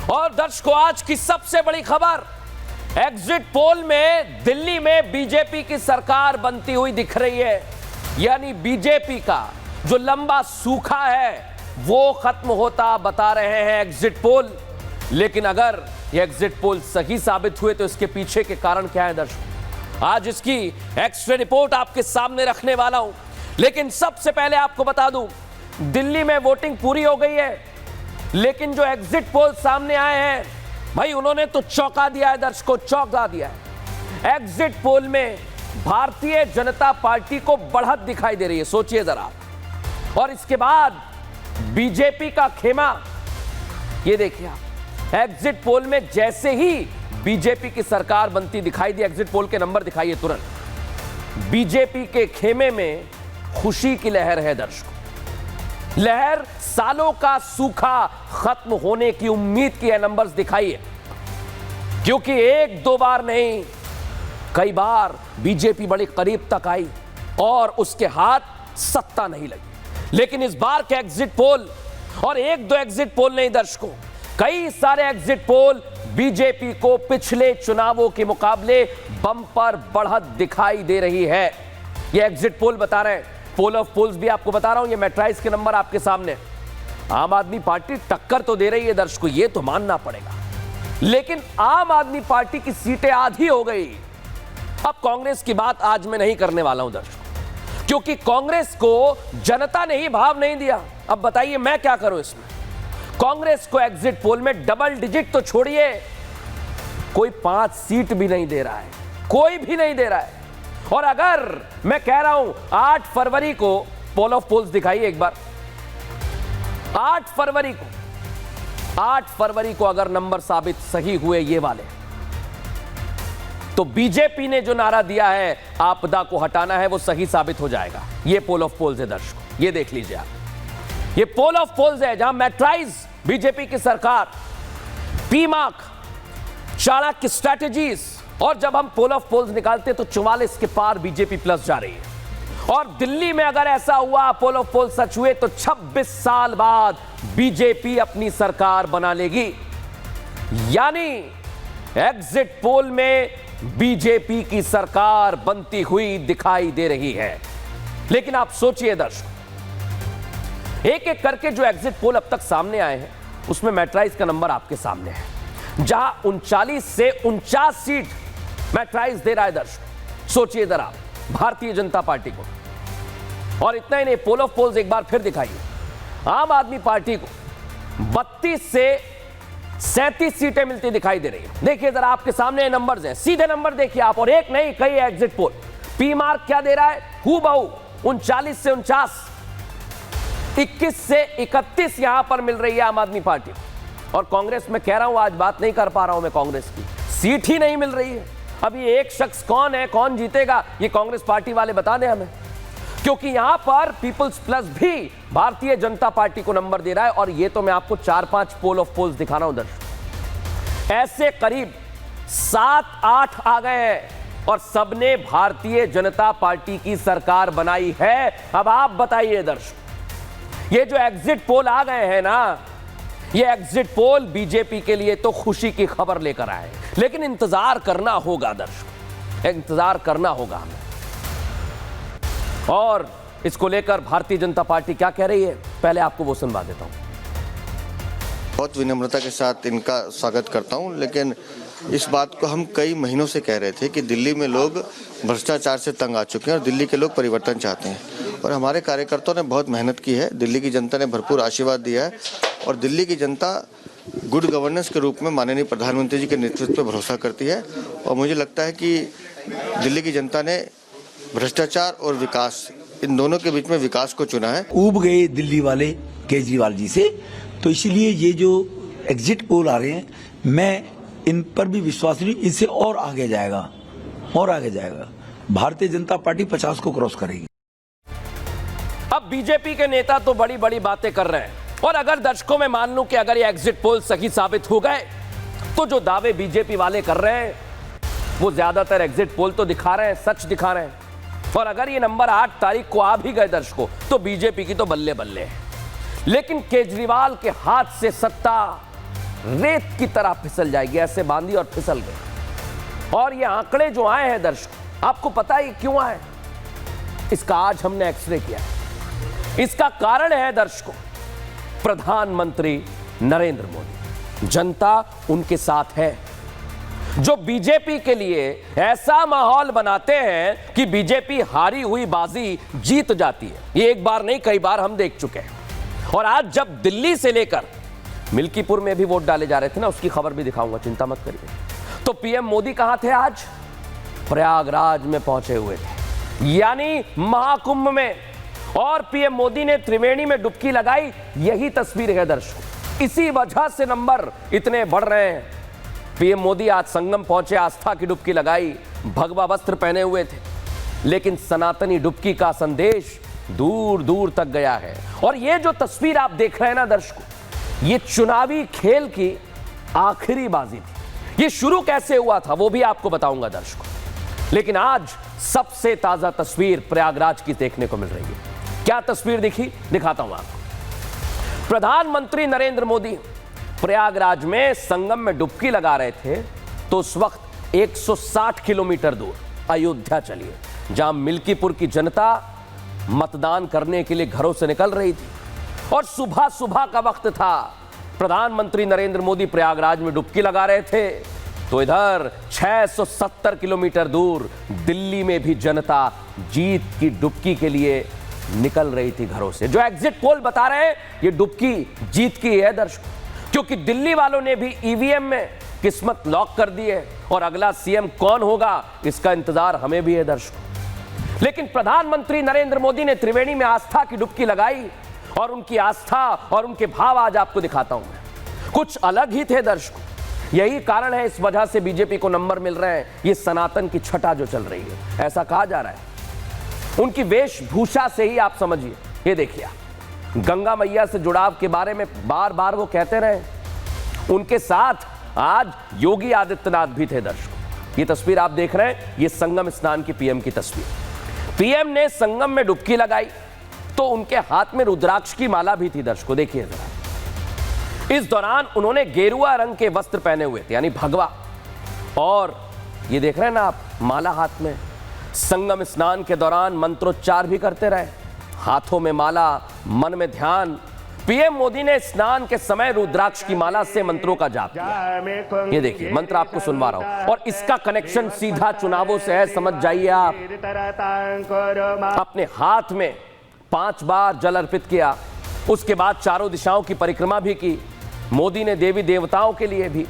और दर्शकों, आज की सबसे बड़ी खबर, एग्जिट पोल में दिल्ली में बीजेपी की सरकार बनती हुई दिख रही है। यानी बीजेपी का जो लंबा सूखा है वो खत्म होता बता रहे हैं एग्जिट पोल। लेकिन अगर ये एग्जिट पोल सही साबित हुए तो इसके पीछे के कारण क्या है दर्शकों, आज इसकी एक्सरे रिपोर्ट आपके सामने रखने वाला हूं। लेकिन सबसे पहले आपको बता दूं, दिल्ली में वोटिंग पूरी हो गई है, लेकिन जो एग्जिट पोल सामने आए हैं भाई, उन्होंने तो चौंका दिया है दर्शकों, चौंका दिया है। एग्जिट पोल में भारतीय जनता पार्टी को बढ़त दिखाई दे रही है, सोचिए जरा। और इसके बाद बीजेपी का खेमा, ये देखिए आप, एग्जिट पोल में जैसे ही बीजेपी की सरकार बनती दिखाई दी, एग्जिट पोल के नंबर दिखाइए तुरंत, बीजेपी के खेमे में खुशी की लहर है दर्शकों। लहर सालों का सूखा खत्म होने की उम्मीद की है। नंबर्स दिखाइए, क्योंकि एक दो बार नहीं, कई बार बीजेपी बड़ी करीब तक आई और उसके हाथ सत्ता नहीं लगी। लेकिन इस बार के एग्जिट पोल, और एक दो एग्जिट पोल नहीं दर्शकों, कई सारे एग्जिट पोल बीजेपी को पिछले चुनावों के मुकाबले बम्पर बढ़त दिखाई दे रही है। ये एग्जिट पोल बता रहे हैं, पोल ऑफ पोल्स भी आपको बता रहा हूं, ये मैट्राइज के नंबर आपके सामने। आम आदमी पार्टी टक्कर तो दे रही है दर्शकों, ये तो मानना पड़ेगा, लेकिन आम आदमी पार्टी की सीटें आधी हो गई। अब कांग्रेस की बात आज मैं नहीं करने वाला हूं दर्शकों, क्योंकि कांग्रेस को जनता ने ही भाव नहीं दिया। अब बताइए मैं क्या करूं इसमें। कांग्रेस को एग्जिट पोल में डबल डिजिट तो छोड़िए, कोई 5 सीट भी नहीं दे रहा है, कोई भी नहीं दे रहा है। और अगर मैं कह रहा हूं 8 फरवरी को, पोल ऑफ पोल्स दिखाइए एक बार, 8 फरवरी को अगर नंबर साबित सही हुए ये वाले, तो बीजेपी ने जो नारा दिया है आपदा को हटाना है, वो सही साबित हो जाएगा। ये पोल ऑफ पोल्स है दर्शकों, ये देख लीजिए आप, ये पोल ऑफ पोल्स है जहां मैट्राइज बीजेपी की सरकार, पी मार्क, चाणक्य स्ट्रैटेजीज, और जब हम पोल ऑफ पोल्स निकालते तो 44 के पार बीजेपी प्लस जा रही है। और दिल्ली में अगर ऐसा हुआ, पोल ऑफ पोल सच हुए, तो 26 साल बाद बीजेपी अपनी सरकार बना लेगी। यानी एग्जिट पोल में बीजेपी की सरकार बनती हुई दिखाई दे रही है। लेकिन आप सोचिए दर्शकों, एक एक करके जो एग्जिट पोल अब तक सामने आए हैं, उसमें मैट्राइज का नंबर आपके सामने है, जहां 39 से 49 सीट मैट्राइज दे रहा है दर्शकों। सोचिए जरा भारतीय जनता पार्टी को। और इतना ही नहीं, पोल ऑफ पोल्स एक बार फिर दिखाइए, आम आदमी पार्टी को 32 से 37 सीटें मिलती दिखाई दे रही है। देखिए जरा आपके सामने नंबर्स हैं, सीधे नंबर देखिए आप, और एक नहीं कई एग्जिट पोल। पी मार्क क्या दे रहा है, हूबहू 39 से 49, 21 से 31 यहां पर मिल रही है आम आदमी पार्टी को। और कांग्रेस में कह रहा हूं, आज बात नहीं कर पा रहा हूं मैं, कांग्रेस की सीट ही नहीं मिल रही है। अब ये एक शख्स कौन है, कौन जीतेगा, ये कांग्रेस पार्टी वाले बता दें हमें, क्योंकि यहां पर पीपल्स प्लस भी भारतीय जनता पार्टी को नंबर दे रहा है। और ये तो मैं आपको 4-5 पोल ऑफ पोल्स दिखा रहा हूं दर्शकों, ऐसे करीब 7-8 आ गए हैं और सबने भारतीय जनता पार्टी की सरकार बनाई है। अब आप बताइए दर्शकों, ये जो एग्जिट पोल आ गए हैं ना, ये एग्जिट पोल बीजेपी के लिए तो खुशी की खबर लेकर आए, लेकिन इंतजार करना होगा दर्शकों, इंतजार करना होगा हमें। और इसको लेकर भारतीय जनता पार्टी क्या कह रही है, पहले आपको वो सुनवा देता हूं। बहुत विनम्रता के साथ इनका स्वागत करता हूं, लेकिन इस बात को हम कई महीनों से कह रहे थे कि दिल्ली में लोग भ्रष्टाचार से तंग आ चुके हैं और दिल्ली के लोग परिवर्तन चाहते हैं। और हमारे कार्यकर्ताओं ने बहुत मेहनत की है, दिल्ली की जनता ने भरपूर आशीर्वाद दिया है, और दिल्ली की जनता गुड गवर्नेंस के रूप में माननीय प्रधानमंत्री जी के नेतृत्व पर भरोसा करती है। और मुझे लगता है कि दिल्ली की जनता ने भ्रष्टाचार और विकास, इन दोनों के बीच में विकास को चुना है। ऊब गए दिल्ली वाले केजरीवाल जी से, तो इसीलिए ये जो एग्जिट पोल आ रहे हैं, मैं इन पर भी विश्वास नहीं, इनसे और आगे जाएगा, और आगे जाएगा। भारतीय जनता पार्टी 50 को क्रॉस करेगी। अब बीजेपी के नेता तो बड़ी बड़ी बातें कर रहे हैं, और अगर दर्शकों में मान लूं कि अगर ये एग्जिट पोल सही साबित हो गए, तो जो दावे बीजेपी वाले कर रहे हैं वो ज्यादातर एग्जिट पोल तो दिखा रहे हैं, सच दिखा रहे हैं। और अगर ये नंबर 8 तारीख को आ भी गए दर्शकों, तो बीजेपी की तो बल्ले बल्ले है। लेकिन केजरीवाल के हाथ से सत्ता रेत की तरह फिसल जाएगी, ऐसे बांधी और फिसल गई। और ये आंकड़े जो आए हैं दर्शकों, आपको पता है क्यों आए? इसका आज हमने एक्सरे किया है। इसका कारण है दर्शकों, प्रधानमंत्री नरेंद्र मोदी। जनता उनके साथ है, जो बीजेपी के लिए ऐसा माहौल बनाते हैं कि बीजेपी हारी हुई बाजी जीत जाती है। ये एक बार नहीं, कई बार हम देख चुके हैं। और आज जब दिल्ली से लेकर मिल्कीपुर में भी वोट डाले जा रहे थे ना, उसकी खबर भी दिखाऊंगा, चिंता मत करिए। तो पीएम मोदी कहां थे आज? प्रयागराज में पहुंचे हुए थे, यानी महाकुंभ में। और पीएम मोदी ने त्रिवेणी में डुबकी लगाई। यही तस्वीर है दर्शकों, इसी वजह से नंबर इतने बढ़ रहे हैं। पीएम मोदी आज संगम पहुंचे, आस्था की डुबकी लगाई, भगवा वस्त्र पहने हुए थे, लेकिन सनातनी डुबकी का संदेश दूर दूर तक गया है। और ये जो तस्वीर आप देख रहे हैं ना दर्शकों, ये चुनावी खेल की आखिरी बाजी थी। ये शुरू कैसे हुआ था वो भी आपको बताऊंगा दर्शकों, लेकिन आज सबसे ताजा तस्वीर प्रयागराज की देखने को मिल रही है। क्या तस्वीर दिखी, दिखाता हूं आपको। प्रधानमंत्री नरेंद्र मोदी प्रयागराज में संगम में डुबकी लगा रहे थे, तो उस वक्त 160 किलोमीटर दूर अयोध्या चलिए, जहां मिल्कीपुर की जनता मतदान करने के लिए घरों से निकल रही थी। और सुबह सुबह का वक्त था, प्रधानमंत्री नरेंद्र मोदी प्रयागराज में डुबकी लगा रहे थे, तो इधर 670 किलोमीटर दूर दिल्ली में भी जनता जीत की डुबकी के लिए निकल रही थी घरों से। जो एग्जिट पोल बता रहे हैं ये डुबकी जीत की है दर्शकों, क्योंकि दिल्ली वालों ने भी ईवीएम में किस्मत लॉक कर दी है और अगला सीएम कौन होगा इसका इंतजार हमें भी है दर्शकों। लेकिन प्रधानमंत्री नरेंद्र मोदी ने त्रिवेणी में आस्था की डुबकी लगाई, और उनकी आस्था और उनके भाव आज आपको दिखाता हूं मैं। कुछ अलग ही थे दर्शकों। यही कारण है, इस वजह से बीजेपी को नंबर मिल रहे हैं। ये सनातन की छटा जो चल रही है, ऐसा कहा जा रहा है। उनकी वेशभूषा से ही आप समझिए। ये देखिए, गंगा मैया से जुड़ाव के बारे में बार बार वो कहते रहे। उनके साथ आज योगी आदित्यनाथ भी थे दर्शकों। ये तस्वीर आप देख रहे हैं, ये संगम स्नान की पीएम की तस्वीर। पीएम ने संगम में डुबकी लगाई, तो उनके हाथ में रुद्राक्ष की माला भी थी दर्शकों, देखिए जरा। इस दौरान उन्होंने गेरुआ रंग के वस्त्र पहने हुए थे, यानी भगवा। और ये देख रहे हैं ना आप, माला हाथ में। संगम स्नान के दौरान मंत्रोच्चार भी करते रहे, हाथों में माला, मन में ध्यान। पीएम मोदी ने स्नान के समय रुद्राक्ष की माला से मंत्रों का जाप किया। ये देखिए, मंत्र आपको सुनवा रहा हूं, और इसका कनेक्शन सीधा चुनावों से है, समझ जाइए आप। अपने हाथ में 5 बार जल अर्पित किया, उसके बाद चारों दिशाओं की परिक्रमा भी की। मोदी ने देवी देवताओं के लिए भी,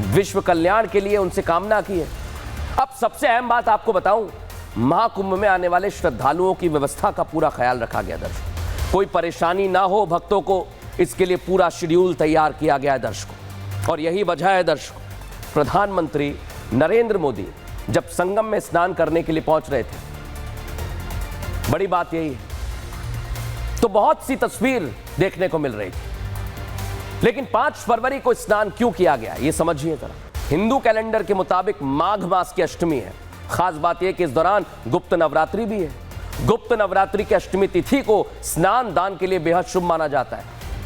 विश्व कल्याण के लिए उनसे कामना की है। अब सबसे अहम बात आपको बताऊं, महाकुंभ में आने वाले श्रद्धालुओं की व्यवस्था का पूरा ख्याल रखा गया दर्शकों। कोई परेशानी ना हो भक्तों को, इसके लिए पूरा शेड्यूल तैयार किया गया है दर्शकों। और यही वजह है दर्शकों, प्रधानमंत्री नरेंद्र मोदी जब संगम में स्नान करने के लिए पहुंच रहे थे, बड़ी बात यही है, तो बहुत सी तस्वीर देखने को मिल रही थी। लेकिन 5 फरवरी को स्नान क्यों किया गया, ये समझिए जरा। हिंदू कैलेंडर के मुताबिक माघ मास की अष्टमी है। खास बात यह कि इस दौरान गुप्त नवरात्रि भी है। गुप्त नवरात्रि की अष्टमी तिथि को स्नान दान के लिए बेहद शुभ माना जाता है।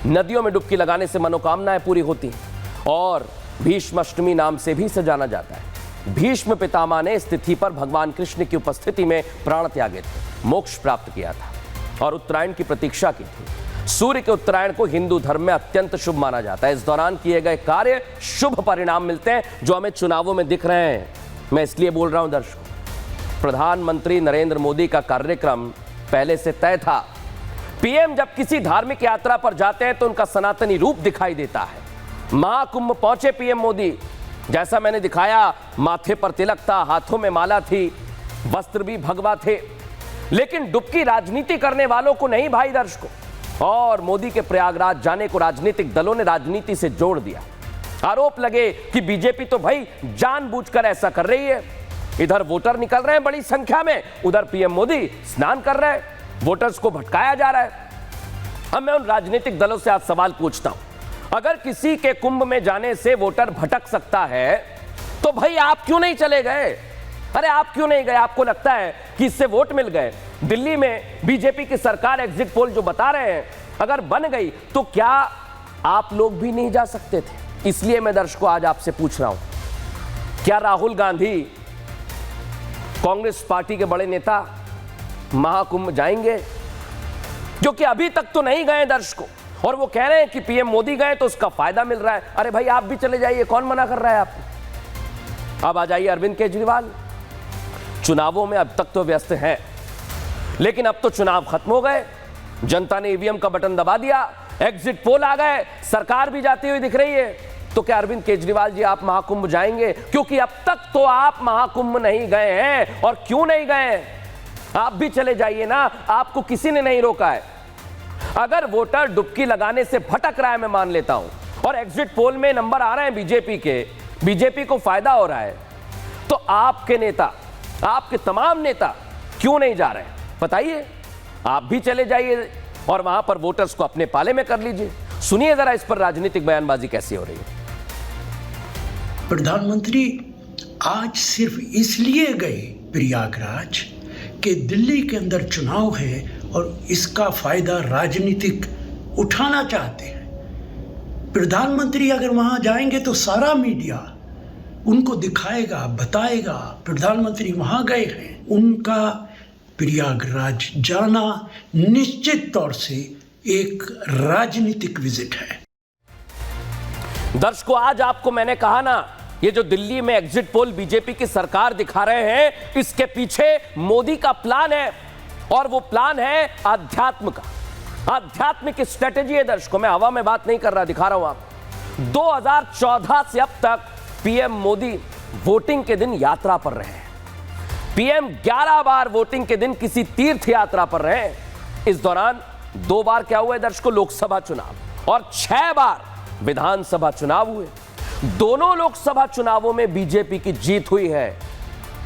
नदियों में डुबकी लगाने से मनोकामनाएं पूरी होती हैं, और भीष्म अष्टमी नाम से भी इसे जाना जाता है। भीष्म पितामह ने इस तिथि पर भगवान कृष्ण की उपस्थिति में प्राण त्यागे थे, मोक्ष प्राप्त किया था और उत्तरायण की प्रतीक्षा की थी। सूर्य के उत्तरायण को हिंदू धर्म में अत्यंत शुभ माना जाता है। इस दौरान किए गए कार्य शुभ परिणाम मिलते हैं, जो हमें चुनावों में दिख रहे हैं। मैं इसलिए बोल रहा हूं दर्शकों, प्रधानमंत्री नरेंद्र मोदी का कार्यक्रम पहले से तय था। पीएम जब किसी धार्मिक यात्रा पर जाते हैं तो उनका सनातनी रूप दिखाई देता है। महाकुंभ पहुंचे पीएम मोदी, जैसा मैंने दिखाया, माथे पर तिलक था, हाथों में माला थी, वस्त्र भी भगवा थे। लेकिन डुबकी राजनीति करने वालों को नहीं भाई दर्शकों, और मोदी के प्रयागराज जाने को राजनीतिक दलों ने राजनीति से जोड़ दिया। आरोप लगे कि बीजेपी तो भाई जानबूझकर ऐसा कर रही है। इधर वोटर निकल रहे हैं बड़ी संख्या में, उधर पीएम मोदी स्नान कर रहे हैं, वोटर्स को भटकाया जा रहा है। अब मैं उन राजनीतिक दलों से आज सवाल पूछता हूं, अगर किसी के कुंभ में जाने से वोटर भटक सकता है, तो भाई आप क्यों नहीं चले गए? अरे आप क्यों नहीं गए? आपको लगता है कि इससे वोट मिल गए? दिल्ली में बीजेपी की सरकार एग्जिट पोल जो बता रहे हैं, अगर बन गई तो क्या आप लोग भी नहीं जा सकते थे? इसलिए मैं दर्शकों आज आपसे पूछ रहा हूं, क्या राहुल गांधी कांग्रेस पार्टी के बड़े नेता महाकुंभ जाएंगे? क्योंकि अभी तक तो नहीं गए दर्शकों, और वो कह रहे हैं कि पीएम मोदी गए तो उसका फायदा मिल रहा है। अरे भाई आप भी चले जाइए, कौन मना कर रहा है आपको? अब आ जाइए अरविंद केजरीवाल। चुनावों में अब तक तो व्यस्त हैं, लेकिन अब तो चुनाव खत्म हो गए, जनता ने ईवीएम का बटन दबा दिया, एग्जिट पोल आ गए, सरकार भी जाती हुई दिख रही है। तो क्या अरविंद केजरीवाल जी आप महाकुंभ जाएंगे? क्योंकि अब तक तो आप महाकुंभ नहीं गए हैं। और क्यों नहीं गए? आप भी चले जाइए ना, आपको किसी ने नहीं रोका है। अगर वोटर डुबकी लगाने से भटक रहा है, मैं मान लेता हूं, और एग्जिट पोल में नंबर आ रहे हैं बीजेपी के, बीजेपी को फायदा हो रहा है, तो आपके नेता, आपके तमाम नेता क्यों नहीं जा रहे हैं? बताइए। आप भी चले जाइए और वहां पर वोटर्स को अपने पाले में कर लीजिए। सुनिए जरा इस पर राजनीतिक बयानबाजी कैसी हो रही है। प्रधानमंत्री आज सिर्फ इसलिए गए प्रयागराज कि दिल्ली के अंदर चुनाव है और इसका फायदा राजनीतिक उठाना चाहते हैं। प्रधानमंत्री अगर वहां जाएंगे तो सारा मीडिया उनको दिखाएगा, बताएगा प्रधानमंत्री वहां गए हैं। उनका प्रयागराज जाना निश्चित तौर से एक राजनीतिक विजिट है। दर्शकों, आज आपको मैंने कहा ना, ये जो दिल्ली में एग्जिट पोल बीजेपी की सरकार दिखा रहे हैं, इसके पीछे मोदी का प्लान है, और वो प्लान है आध्यात्म का। आध्यात्मिक स्ट्रेटेजी है दर्शकों, मैं हवा में बात नहीं कर रहा, दिखा रहा हूं आप। 2014 से अब तक पीएम मोदी वोटिंग के दिन यात्रा पर रहे हैं। पीएम 11 बार वोटिंग के दिन किसी तीर्थ यात्रा पर रहे। इस दौरान 2 बार क्या हुआ है दर्शकों? लोकसभा चुनाव, और 6 बार विधानसभा चुनाव हुए। दोनों लोकसभा चुनावों में बीजेपी की जीत हुई है।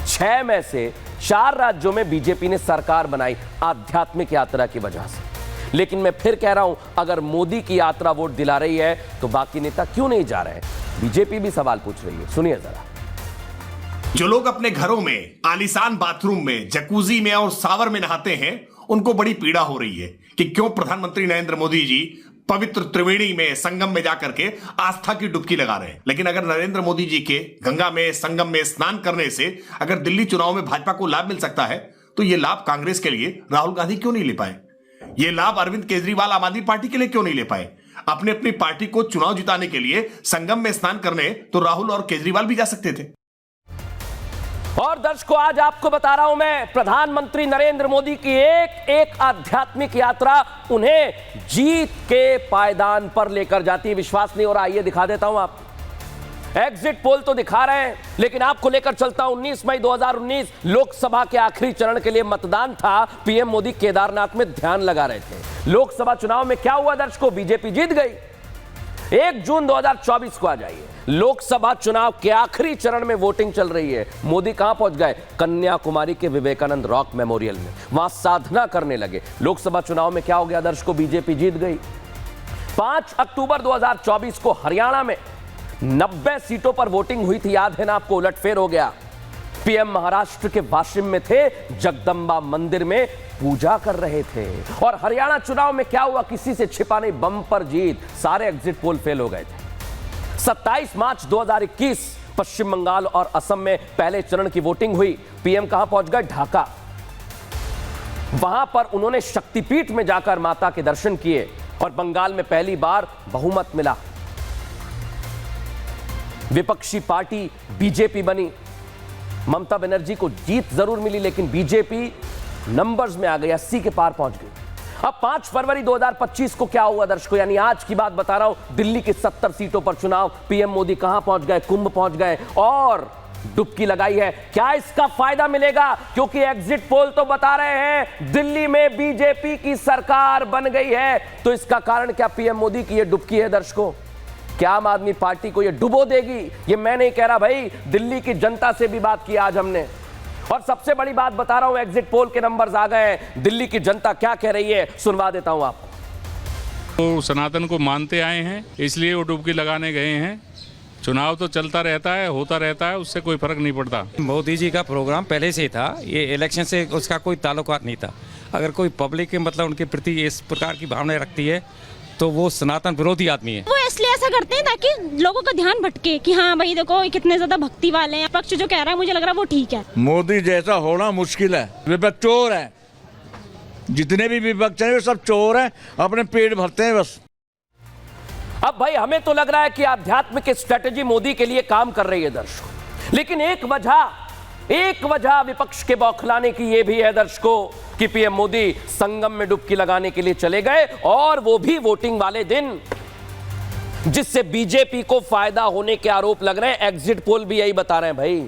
6 में से 4 राज्यों में बीजेपी ने सरकार बनाई आध्यात्मिक यात्रा की वजह से। लेकिन मैं फिर कह रहा हूं, अगर मोदी की यात्रा वोट दिला रही है तो बाकी नेता क्यों नहीं जा रहे हैं? बीजेपी भी सवाल पूछ रही है, सुनिए जरा। जो लोग अपने घरों में आलीशान बाथरूम में, जकूजी में और सावर में नहाते हैं, उनको बड़ी पीड़ा हो रही है कि क्यों प्रधानमंत्री नरेंद्र मोदी जी पवित्र त्रिवेणी में, संगम में जाकर के आस्था की डुबकी लगा रहे हैं। लेकिन अगर नरेंद्र मोदी जी के गंगा में, संगम में स्नान करने से अगर दिल्ली चुनाव में भाजपा को लाभ मिल सकता है, तो यह लाभ कांग्रेस के लिए राहुल गांधी क्यों नहीं ले पाए? यह लाभ अरविंद केजरीवाल आम आदमी पार्टी के लिए क्यों नहीं ले पाए? अपने अपनी पार्टी को चुनाव जिताने के लिए संगम में स्नान करने तो राहुल और केजरीवाल भी जा सकते थे। और दर्शकों, आज आपको बता रहा हूं मैं, प्रधानमंत्री नरेंद्र मोदी की एक आध्यात्मिक यात्रा उन्हें जीत के पायदान पर लेकर जाती है। विश्वास नहीं हो रहा? आइए दिखा देता हूं आपको। एग्जिट पोल तो दिखा रहे हैं, लेकिन आपको लेकर चलता हूं। 19 मई 2019 लोकसभा के आखिरी चरण के लिए मतदान था। पीएम मोदी केदारनाथ में ध्यान लगा रहे थे। लोकसभा चुनाव में क्या हुआ दर्शकों? बीजेपी जीत गई। 1 जून 2024 को आ जाइए, लोकसभा चुनाव के आखिरी चरण में वोटिंग चल रही है। मोदी कहां पहुंच गए? कन्याकुमारी के विवेकानंद रॉक मेमोरियल में, वहां साधना करने लगे। लोकसभा चुनाव में क्या हो गया दर्शकों? बीजेपी जीत गई। 5 अक्टूबर 2024 को हरियाणा में 90 सीटों पर वोटिंग हुई थी, याद है ना आपको? उलटफेर हो गया। पीएम महाराष्ट्र के वाशिम में थे, जगदंबा मंदिर में पूजा कर रहे थे। और हरियाणा चुनाव में क्या हुआ? किसी से छिपा नहीं, बम्पर जीत। सारे एग्जिट पोल फेल हो गए थे। 27 मार्च 2021 पश्चिम बंगाल और असम में पहले चरण की वोटिंग हुई। पीएम कहां पहुंच गए? ढाका। वहां पर उन्होंने शक्तिपीठ में जाकर माता के दर्शन किए और बंगाल में पहली बार बहुमत मिला। विपक्षी पार्टी बीजेपी बनी। ममता बनर्जी को जीत जरूर मिली, लेकिन बीजेपी नंबर्स में आ गई, 80 के पार पहुंच गई। अब 5 फरवरी 2025 को क्या हुआ दर्शकों? यानी आज की बात बता रहा हूं। दिल्ली की 70 सीटों पर चुनाव। पीएम मोदी कहां पहुंच गए? कुंभ पहुंच गए और डुबकी लगाई है। क्या इसका फायदा मिलेगा? क्योंकि एग्जिट पोल तो बता रहे हैं दिल्ली में बीजेपी की सरकार बन गई है। तो इसका कारण क्या पीएम मोदी की यह डुबकी है दर्शकों? क्या आम आदमी पार्टी को यह डुबो देगी? ये मैं नहीं कह रहा भाई, दिल्ली की जनता से भी बात की आज हमने। और सबसे बड़ी बात बता रहा हूं, एग्जिट पोल के नंबर्स आ गए हैं। दिल्ली की जनता क्या कह रही है सुनवा देता हूं आपको। वो सनातन को मानते आए हैं, इसलिए वो डुबकी लगाने गए हैं। चुनाव तो चलता रहता है, होता रहता है, उससे कोई फर्क नहीं पड़ता। मोदी जी का प्रोग्राम पहले से ही था, ये इलेक्शन से उसका कोई ताल्लुकात नहीं था। अगर कोई पब्लिक के मतलब उनके प्रति इस प्रकार की भावनाएं रखती है तो वो सनातन विरोधी आदमी है। वो इसलिए ऐसा करते हैं ताकि लोगों का ध्यान भटके कि हाँ भाई देखो कितने ज्यादा भक्ति वाले हैं। पक्ष जो कह रहा है मुझे लग रहा है वो ठीक है। मोदी जैसा होना मुश्किल है। विपक्ष चोर है, जितने भी विपक्ष हैं वो सब चोर हैं, अपने पेट भरते हैं बस। अब भाई हमें तो लग रहा है कि आध्यात्मिक स्ट्रेटेजी मोदी के लिए काम कर रही है दर्शकों, लेकिन एक वजह विपक्ष के बौखलाने की यह भी है दर्शकों कि पीएम मोदी संगम में डुबकी लगाने के लिए चले गए, और वो भी वोटिंग वाले दिन, जिससे बीजेपी को फायदा होने के आरोप लग रहे हैं। एग्जिट पोल भी यही बता रहे हैं भाई।